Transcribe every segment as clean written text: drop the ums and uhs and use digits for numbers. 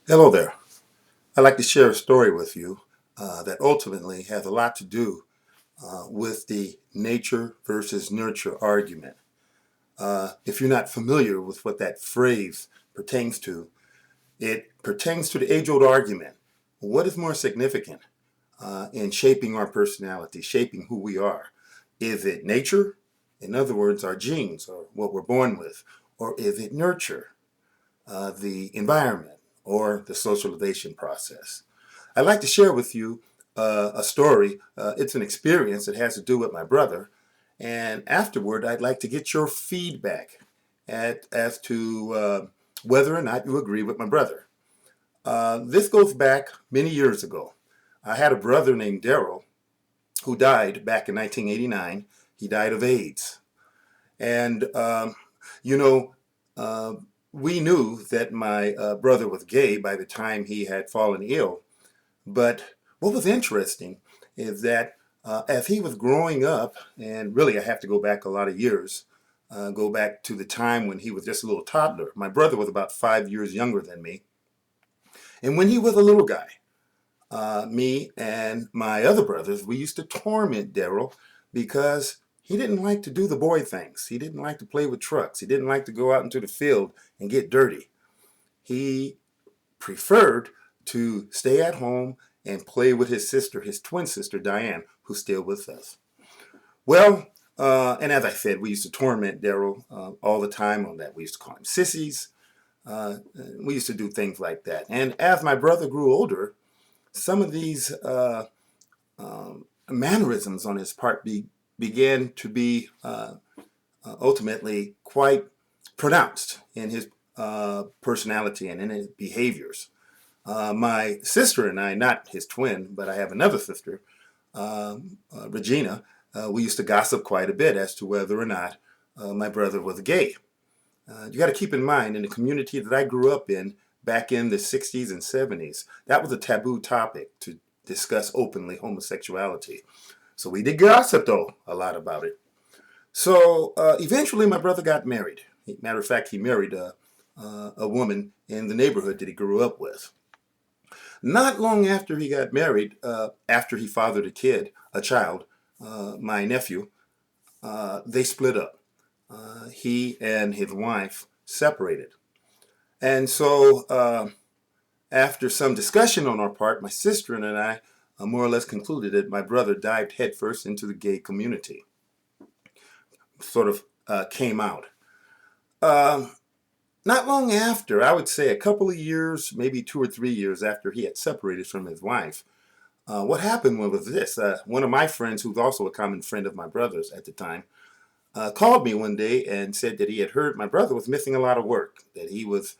Hello there. I'd like to share a story with you that ultimately has a lot to do with the nature versus nurture argument. If you're not familiar with what that phrase pertains to, it pertains to the age old argument. What is more significant in shaping our personality, shaping who we are? Is it nature? In other words, our genes or what we're born with? Or is it nurture, the environment, or the socialization process? I'd like to share with you a story. It's an experience that has to do with my brother. And afterward, I'd like to get your feedback as to whether or not you agree with my brother. This goes back many years ago. I had a brother named Daryl who died back in 1989. He died of AIDS. And, you know, uh, we knew that my brother was gay by the time he had fallen ill. But what was interesting is that as he was growing up, and really I have to go back a lot of years, go back to the time when he was just a little toddler. My brother was about 5 years younger than me. And when he was a little guy, me and my other brothers, we used to torment Daryl because he didn't like to do the boy things. He didn't like to play with trucks. He didn't like to go out into the field and get dirty. He preferred to stay at home and play with his sister, his twin sister, Diane, who's still with us. Well, and as I said, we used to torment Daryl all the time on that. We used to call him sissies. We used to do things like that. And as my brother grew older, some of these mannerisms on his part began to be ultimately quite pronounced in his personality and in his behaviors. My sister and I, not his twin, but I have another sister, Regina, we used to gossip quite a bit as to whether or not my brother was gay. You got to keep in mind, in the community that I grew up in back in the 60s and 70s, that was a taboo topic to discuss openly homosexuality. So we did gossip, though, a lot about it. So eventually, my brother got married. Matter of fact, he married a woman in the neighborhood that he grew up with. Not long after he got married, after he fathered a child, my nephew, they split up. He and his wife separated. And so, after some discussion on our part, my sister and I more or less concluded that my brother dived headfirst into the gay community, sort of came out. Um, Not long after, I would say a couple of years, maybe 2 or 3 years after he had separated from his wife, what happened was this. One of my friends, who's also a common friend of my brother's at the time, called me one day and said that he had heard my brother was missing a lot of work, that he was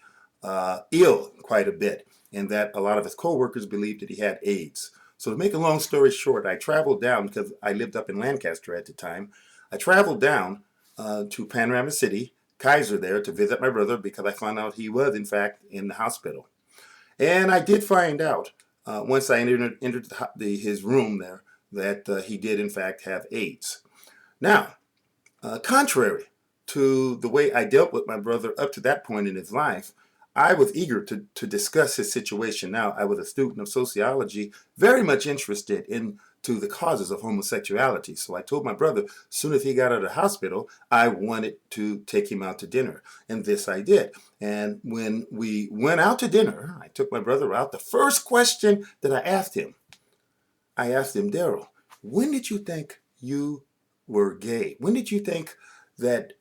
ill quite a bit, and that a lot of his coworkers believed that he had AIDS. So to make a long story short, I traveled down because I lived up in Lancaster at the time. I traveled down to Panorama City, Kaiser there, to visit my brother because I found out he was, in fact, in the hospital. And I did find out once I entered his room there that he did, in fact, have AIDS. Now, contrary to the way I dealt with my brother up to that point in his life, I was eager to discuss his situation. Now, I was a student of sociology, very much interested into the causes of homosexuality. So I told my brother, as soon as he got out of the hospital, I wanted to take him out to dinner. And this I did. And when we went out to dinner, I took my brother out. The first question that I asked him, Daryl, when did you think you were gay? When did you think that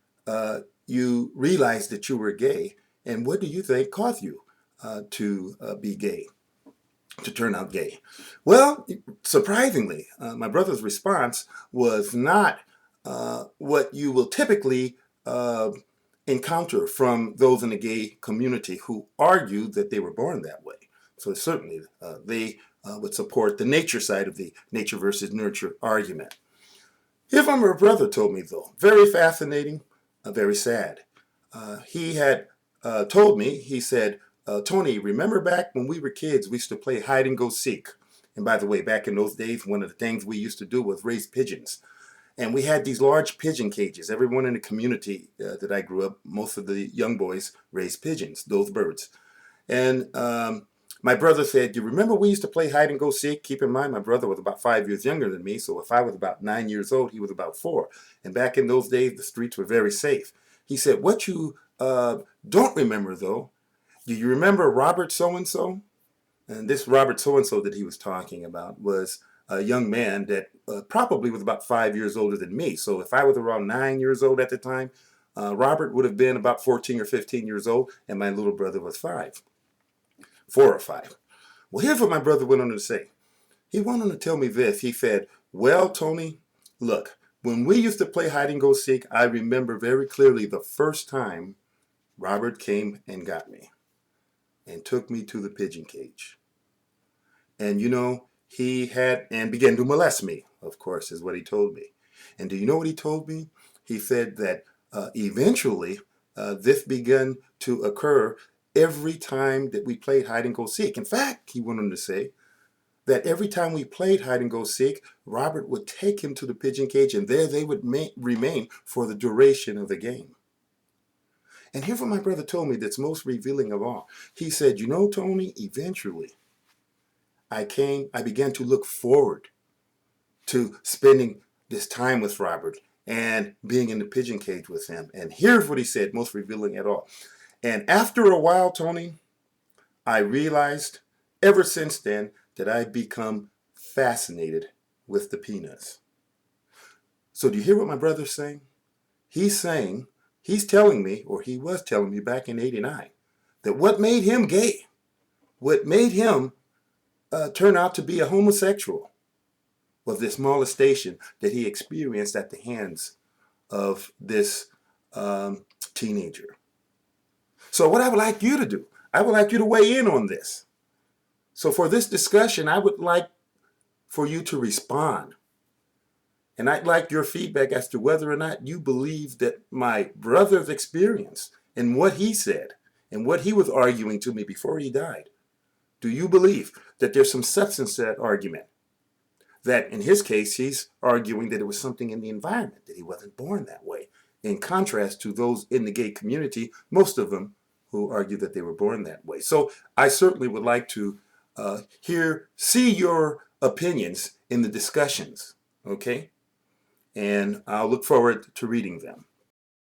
you realized that you were gay? And what do you think caused you to be gay, to turn out gay? Well, surprisingly, my brother's response was not what you will typically encounter from those in the gay community who argue that they were born that way. So certainly they would support the nature side of the nature versus nurture argument. If my brother told me, though, very fascinating, very sad. He had told me, he said, Tony, remember back when we were kids, we used to play hide and go seek. And by the way, back in those days, one of the things we used to do was raise pigeons. And we had these large pigeon cages. Everyone in the community that I grew up, most of the young boys raised pigeons, those birds. And My brother said, "You remember we used to play hide and go seek?" Keep in mind, my brother was about 5 years younger than me, so if I was about 9 years old, he was about four. And back in those days, the streets were very safe. He said, "What you don't remember, though, do you remember Robert so and so?" And this Robert so and so that he was talking about was a young man that probably was about 5 years older than me. So if I was around 9 years old at the time, Robert would have been about 14 or 15 years old, and my little brother was 4 or 5. Well, here's what my brother went on to say. He went on to tell me this. He said, "Well, Tony, look, when we used to play hide and go seek, I remember very clearly the first time Robert came and got me and took me to the pigeon cage. And he had and began to molest me, of course, is what he told me. And do you know what he told me? He said that eventually this began to occur every time that we played hide and go seek. In fact, he went on to say that every time we played hide and go seek, Robert would take him to the pigeon cage, and there they would remain for the duration of the game. And here's what my brother told me that's most revealing of all. He said, Tony, eventually I began to look forward to spending this time with Robert and being in the pigeon cage with him. And here's what he said, most revealing at all. And after a while, Tony, I realized ever since then that I've become fascinated with the peanuts. So do you hear what my brother's saying? He's telling me, or he was telling me back in '89, that what made him gay, what made him turn out to be a homosexual, was this molestation that he experienced at the hands of this teenager. So what I would like you to do, I would like you to weigh in on this. So for this discussion, I would like for you to respond. And I'd like your feedback as to whether or not you believe that my brother's experience and what he said and what he was arguing to me before he died. Do you believe that there's some substance to that argument? That in his case, he's arguing that it was something in the environment, that he wasn't born that way. In contrast to those in the gay community, most of them who argue that they were born that way. So I certainly would like to see your opinions in the discussions, okay? And I'll look forward to reading them.